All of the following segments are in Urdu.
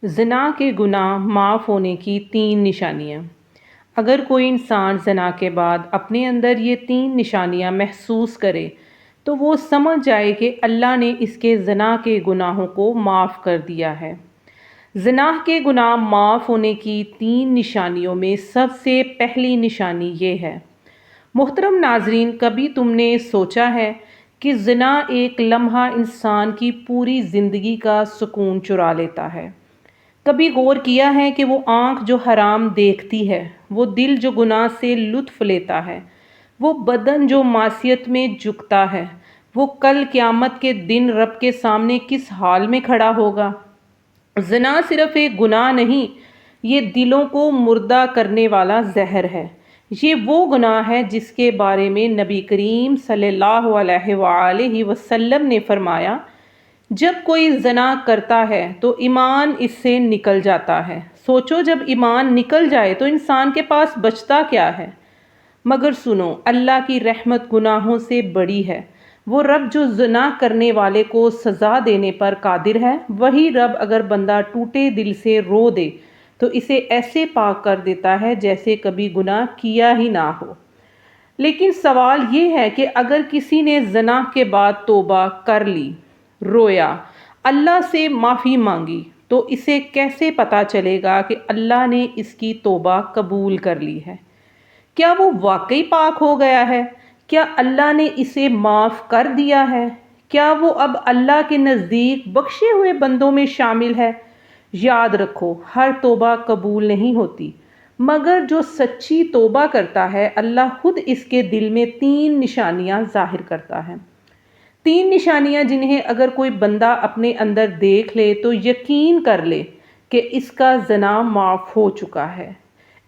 زنا کے گناہ معاف ہونے کی 3 نشانیاں۔ اگر کوئی انسان زنا کے بعد اپنے اندر یہ 3 نشانیاں محسوس کرے تو وہ سمجھ جائے کہ اللہ نے اس کے زنا کے گناہوں کو معاف کر دیا ہے۔ زنا کے گناہ معاف ہونے کی 3 نشانیوں میں سب سے پہلی نشانی یہ ہے۔ محترم ناظرین، کبھی تم نے سوچا ہے کہ زنا ایک لمحہ انسان کی پوری زندگی کا سکون چرا لیتا ہے؟ کبھی غور کیا ہے کہ وہ آنکھ جو حرام دیکھتی ہے، وہ دل جو گناہ سے لطف لیتا ہے، وہ بدن جو معصیت میں جھکتا ہے، وہ کل قیامت کے دن رب کے سامنے کس حال میں کھڑا ہوگا؟ زنا صرف ایک گناہ نہیں، یہ دلوں کو مردہ کرنے والا زہر ہے۔ یہ وہ گناہ ہے جس کے بارے میں نبی کریم صلی اللہ علیہ وآلہ وسلم نے فرمایا، جب کوئی زنا کرتا ہے تو ایمان اس سے نکل جاتا ہے۔ سوچو، جب ایمان نکل جائے تو انسان کے پاس بچتا کیا ہے؟ مگر سنو، اللہ کی رحمت گناہوں سے بڑی ہے۔ وہ رب جو زنا کرنے والے کو سزا دینے پر قادر ہے، وہی رب اگر بندہ ٹوٹے دل سے رو دے تو اسے ایسے پاک کر دیتا ہے جیسے کبھی گناہ کیا ہی نہ ہو۔ لیکن سوال یہ ہے کہ اگر کسی نے زنا کے بعد توبہ کر لی، رویا، اللہ سے معافی مانگی، تو اسے کیسے پتہ چلے گا کہ اللہ نے اس کی توبہ قبول کر لی ہے؟ کیا وہ واقعی پاک ہو گیا ہے؟ کیا اللہ نے اسے معاف کر دیا ہے؟ کیا وہ اب اللہ کے نزدیک بخشے ہوئے بندوں میں شامل ہے؟ یاد رکھو، ہر توبہ قبول نہیں ہوتی، مگر جو سچی توبہ کرتا ہے اللہ خود اس کے دل میں 3 نشانیاں ظاہر کرتا ہے۔ 3 نشانیاں جنہیں اگر کوئی بندہ اپنے اندر دیکھ لے تو یقین کر لے کہ اس کا زنا معاف ہو چکا ہے،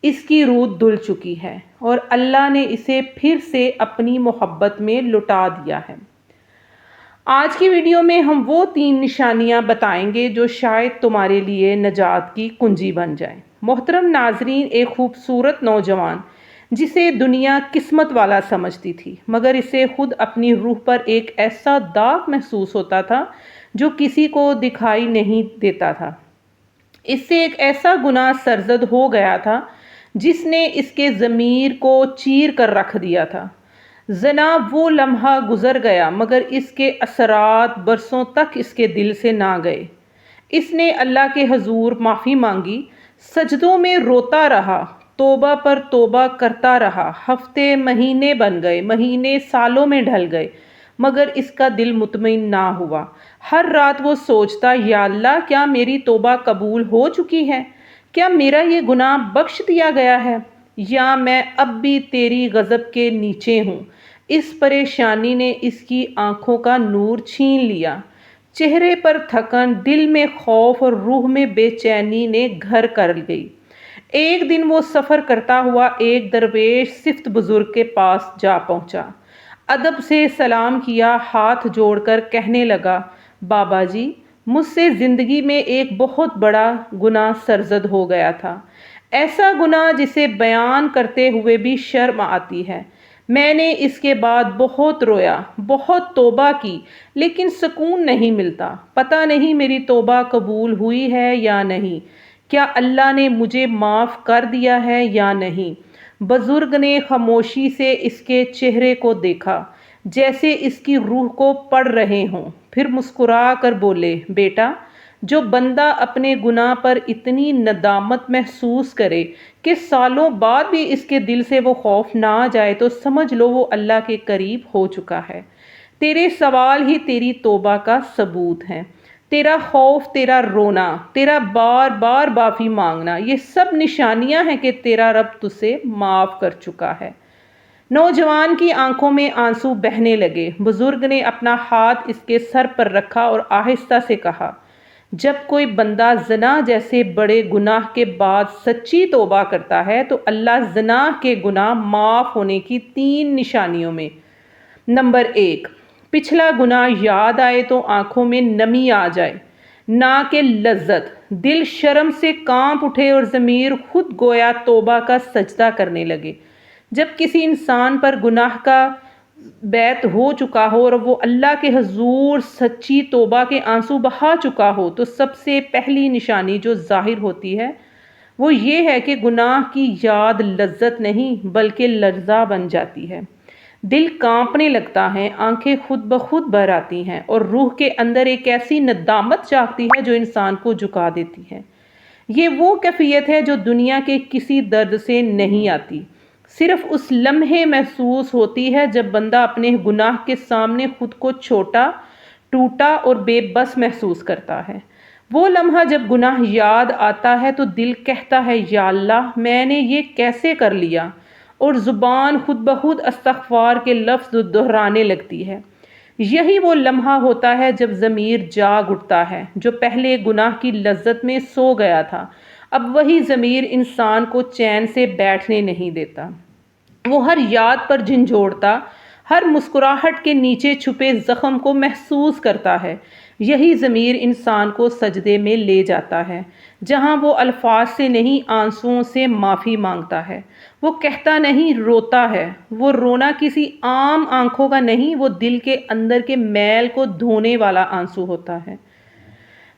اس کی روح دھل چکی ہے اور اللہ نے اسے پھر سے اپنی محبت میں لٹا دیا ہے۔ آج کی ویڈیو میں ہم وہ 3 نشانیاں بتائیں گے جو شاید تمہارے لیے نجات کی کنجی بن جائیں۔ محترم ناظرین، ایک خوبصورت نوجوان جسے دنیا قسمت والا سمجھتی تھی، مگر اسے خود اپنی روح پر ایک ایسا داغ محسوس ہوتا تھا جو کسی کو دکھائی نہیں دیتا تھا۔ اس سے ایک ایسا گناہ سرزد ہو گیا تھا جس نے اس کے ضمیر کو چیر کر رکھ دیا تھا۔ زنا وہ لمحہ گزر گیا مگر اس کے اثرات برسوں تک اس کے دل سے نہ گئے۔ اس نے اللہ کے حضور معافی مانگی، سجدوں میں روتا رہا، توبہ پر توبہ کرتا رہا، ہفتے مہینے بن گئے، مہینے سالوں میں ڈھل گئے، مگر اس کا دل مطمئن نہ ہوا۔ ہر رات وہ سوچتا، یا اللہ، کیا میری توبہ قبول ہو چکی ہے؟ کیا میرا یہ گناہ بخش دیا گیا ہے؟ یا میں اب بھی تیری غضب کے نیچے ہوں؟ اس پریشانی نے اس کی آنکھوں کا نور چھین لیا، چہرے پر تھکن، دل میں خوف اور روح میں بے چینی نے گھر کر گئی۔ ایک دن وہ سفر کرتا ہوا ایک درویش صفت بزرگ کے پاس جا پہنچا، ادب سے سلام کیا، ہاتھ جوڑ کر کہنے لگا، بابا جی، مجھ سے زندگی میں ایک بہت بڑا گناہ سرزد ہو گیا تھا، ایسا گناہ جسے بیان کرتے ہوئے بھی شرم آتی ہے۔ میں نے اس کے بعد بہت رویا، بہت توبہ کی، لیکن سکون نہیں ملتا۔ پتہ نہیں میری توبہ قبول ہوئی ہے یا نہیں، کیا اللہ نے مجھے معاف کر دیا ہے یا نہیں؟ بزرگ نے خاموشی سے اس کے چہرے کو دیکھا، جیسے اس کی روح کو پڑھ رہے ہوں، پھر مسکرا کر بولے، بیٹا، جو بندہ اپنے گناہ پر اتنی ندامت محسوس کرے کہ سالوں بعد بھی اس کے دل سے وہ خوف نہ جائے تو سمجھ لو وہ اللہ کے قریب ہو چکا ہے۔ تیرے سوال ہی تیری توبہ کا ثبوت ہیں، تیرا خوف، تیرا رونا، تیرا بار بار معافی مانگنا، یہ سب نشانیاں ہیں کہ تیرا رب تجھے معاف کر چکا ہے۔ نوجوان کی آنکھوں میں آنسو بہنے لگے۔ بزرگ نے اپنا ہاتھ اس کے سر پر رکھا اور آہستہ سے کہا، جب کوئی بندہ زنا جیسے بڑے گناہ کے بعد سچی توبہ کرتا ہے تو اللہ زنا کے گناہ معاف ہونے کی 3 نشانیوں میں نمبر 1، پچھلا گناہ یاد آئے تو آنکھوں میں نمی آ جائے، نہ کہ لذت، دل شرم سے کانپ اٹھے اور ضمیر خود گویا توبہ کا سجدہ کرنے لگے۔ جب کسی انسان پر گناہ کا بیت ہو چکا ہو اور وہ اللہ کے حضور سچی توبہ کے آنسو بہا چکا ہو، تو سب سے پہلی نشانی جو ظاہر ہوتی ہے وہ یہ ہے کہ گناہ کی یاد لذت نہیں بلکہ لرزہ بن جاتی ہے۔ دل کانپنے لگتا ہے، آنکھیں خود بخود بھر آتی ہیں اور روح کے اندر ایک ایسی ندامت جاگتی ہے جو انسان کو جھکا دیتی ہے۔ یہ وہ کیفیت ہے جو دنیا کے کسی درد سے نہیں آتی، صرف اس لمحے محسوس ہوتی ہے جب بندہ اپنے گناہ کے سامنے خود کو چھوٹا، ٹوٹا اور بے بس محسوس کرتا ہے۔ وہ لمحہ جب گناہ یاد آتا ہے تو دل کہتا ہے یا اللہ میں نے یہ کیسے کر لیا، اور زبان خود بخود استغفار کے لفظ دہرانے لگتی ہے۔ یہی وہ لمحہ ہوتا ہے جب ضمیر جاگ اٹھتا ہے، جو پہلے گناہ کی لذت میں سو گیا تھا۔ اب وہی ضمیر انسان کو چین سے بیٹھنے نہیں دیتا، وہ ہر یاد پر جھنجھوڑتا، ہر مسکراہٹ کے نیچے چھپے زخم کو محسوس کرتا ہے۔ یہی ضمیر انسان کو سجدے میں لے جاتا ہے، جہاں وہ الفاظ سے نہیں آنسوؤں سے معافی مانگتا ہے۔ وہ کہتا نہیں، روتا ہے۔ وہ رونا کسی عام آنکھوں کا نہیں، وہ دل کے اندر کے میل کو دھونے والا آنسو ہوتا ہے۔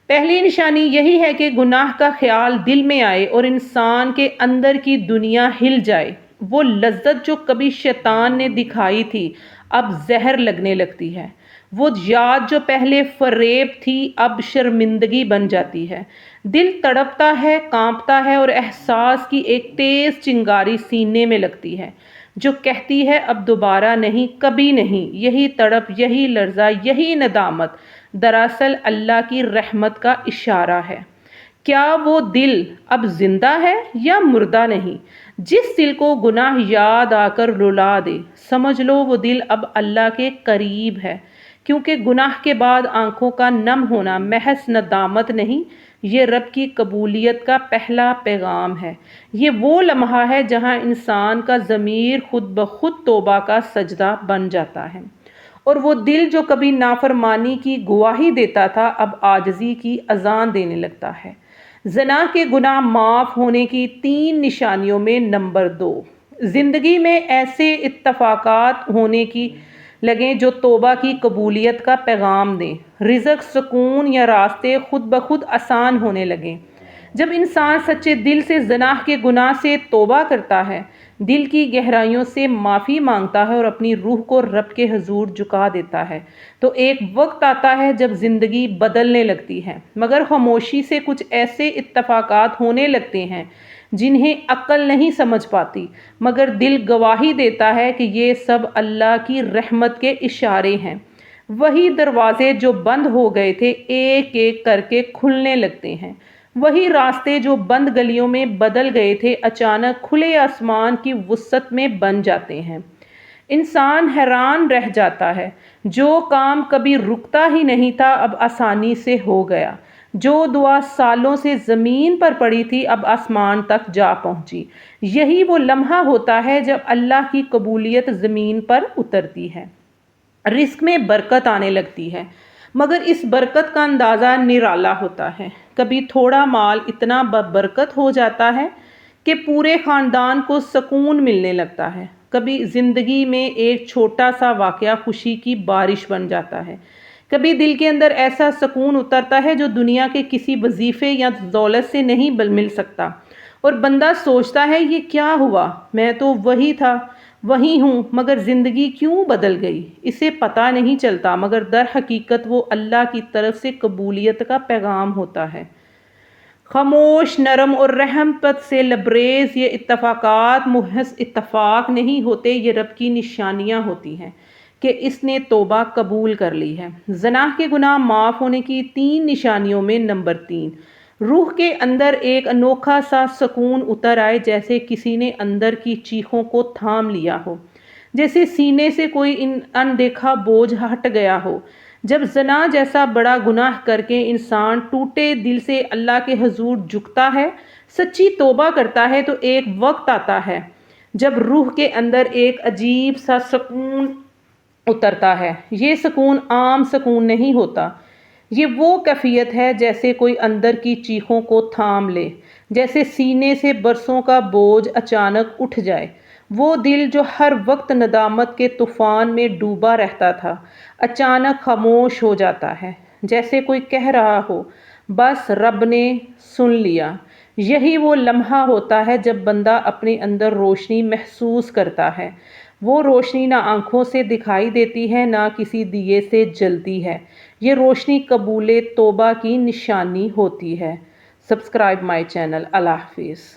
پہلی نشانی یہی ہے کہ گناہ کا خیال دل میں آئے اور انسان کے اندر کی دنیا ہل جائے۔ وہ لذت جو کبھی شیطان نے دکھائی تھی اب زہر لگنے لگتی ہے۔ وہ یاد جو پہلے فریب تھی اب شرمندگی بن جاتی ہے۔ دل تڑپتا ہے، کانپتا ہے اور احساس کی ایک تیز چنگاری سینے میں لگتی ہے جو کہتی ہے اب دوبارہ نہیں، کبھی نہیں۔ یہی تڑپ، یہی لرزہ، یہی ندامت دراصل اللہ کی رحمت کا اشارہ ہے۔ کیا وہ دل اب زندہ ہے یا مردہ نہیں؟ جس دل کو گناہ یاد آ کر رلا دے، سمجھ لو وہ دل اب اللہ کے قریب ہے، کیونکہ گناہ کے بعد آنکھوں کا نم ہونا محض ندامت نہیں، یہ رب کی قبولیت کا پہلا پیغام ہے۔ یہ وہ لمحہ ہے جہاں انسان کا ضمیر خود بخود توبہ کا سجدہ بن جاتا ہے، اور وہ دل جو کبھی نافرمانی کی گواہی دیتا تھا اب عاجزی کی اذان دینے لگتا ہے۔ زنا کے گناہ معاف ہونے کی 3 نشانیوں میں نمبر 2، زندگی میں ایسے اتفاقات ہونے کی لگیں جو توبہ کی قبولیت کا پیغام دیں۔ رزق، سکون یا راستے خود بخود آسان ہونے لگیں۔ جب انسان سچے دل سے زنا کے گناہ سے توبہ کرتا ہے، دل کی گہرائیوں سے معافی مانگتا ہے اور اپنی روح کو رب کے حضور جھکا دیتا ہے، تو ایک وقت آتا ہے جب زندگی بدلنے لگتی ہے، مگر خاموشی سے کچھ ایسے اتفاقات ہونے لگتے ہیں جنہیں عقل نہیں سمجھ پاتی، مگر دل گواہی دیتا ہے کہ یہ سب اللہ کی رحمت کے اشارے ہیں۔ وہی دروازے جو بند ہو گئے تھے ایک ایک کر کے کھلنے لگتے ہیں، وہی راستے جو بند گلیوں میں بدل گئے تھے اچانک کھلے آسمان کی وسعت میں بن جاتے ہیں۔ انسان حیران رہ جاتا ہے، جو کام کبھی رکتا ہی نہیں تھا اب آسانی سے ہو گیا، جو دعا سالوں سے زمین پر پڑی تھی اب آسمان تک جا پہنچی۔ یہی وہ لمحہ ہوتا ہے جب اللہ کی قبولیت زمین پر اترتی ہے، رزق میں برکت آنے لگتی ہے، مگر اس برکت کا اندازہ نرالا ہوتا ہے۔ کبھی تھوڑا مال اتنا برکت ہو جاتا ہے کہ پورے خاندان کو سکون ملنے لگتا ہے، کبھی زندگی میں ایک چھوٹا سا واقعہ خوشی کی بارش بن جاتا ہے، کبھی دل کے اندر ایسا سکون اترتا ہے جو دنیا کے کسی وظیفے یا دولت سے نہیں مل سکتا، اور بندہ سوچتا ہے یہ کیا ہوا، میں تو وہی تھا، وہی ہوں، مگر زندگی کیوں بدل گئی؟ اسے پتہ نہیں چلتا، مگر در حقیقت وہ اللہ کی طرف سے قبولیت کا پیغام ہوتا ہے۔ خاموش، نرم اور رحمت سے لبریز یہ اتفاقات محض اتفاق نہیں ہوتے، یہ رب کی نشانیاں ہوتی ہیں کہ اس نے توبہ قبول کر لی ہے۔ زنا کے گناہ معاف ہونے کی 3 نشانیوں میں نمبر 3، روح کے اندر ایک انوکھا سا سکون اتر آئے، جیسے کسی نے اندر کی چیخوں کو تھام لیا ہو، جیسے سینے سے کوئی اندیکھا بوجھ ہٹ گیا ہو۔ جب زنا جیسا بڑا گناہ کر کے انسان ٹوٹے دل سے اللہ کے حضور جھکتا ہے، سچی توبہ کرتا ہے، تو ایک وقت آتا ہے جب روح کے اندر ایک عجیب سا سکون اترتا ہے۔ یہ سکون عام سکون نہیں ہوتا، یہ وہ کیفیت ہے جیسے کوئی اندر کی چیخوں کو تھام لے، جیسے سینے سے برسوں کا بوجھ اچانک اٹھ جائے۔ وہ دل جو ہر وقت ندامت کے طوفان میں ڈوبا رہتا تھا، اچانک خاموش ہو جاتا ہے، جیسے کوئی کہہ رہا ہو، بس رب نے سن لیا۔ یہی وہ لمحہ ہوتا ہے جب بندہ اپنے اندر روشنی محسوس کرتا ہے۔ وہ روشنی نہ آنکھوں سے دکھائی دیتی ہے، نہ کسی دیے سے جلتی ہے۔ یہ روشنی قبول توبہ کی نشانی ہوتی ہے۔ Subscribe my channel. اللہ حافظ۔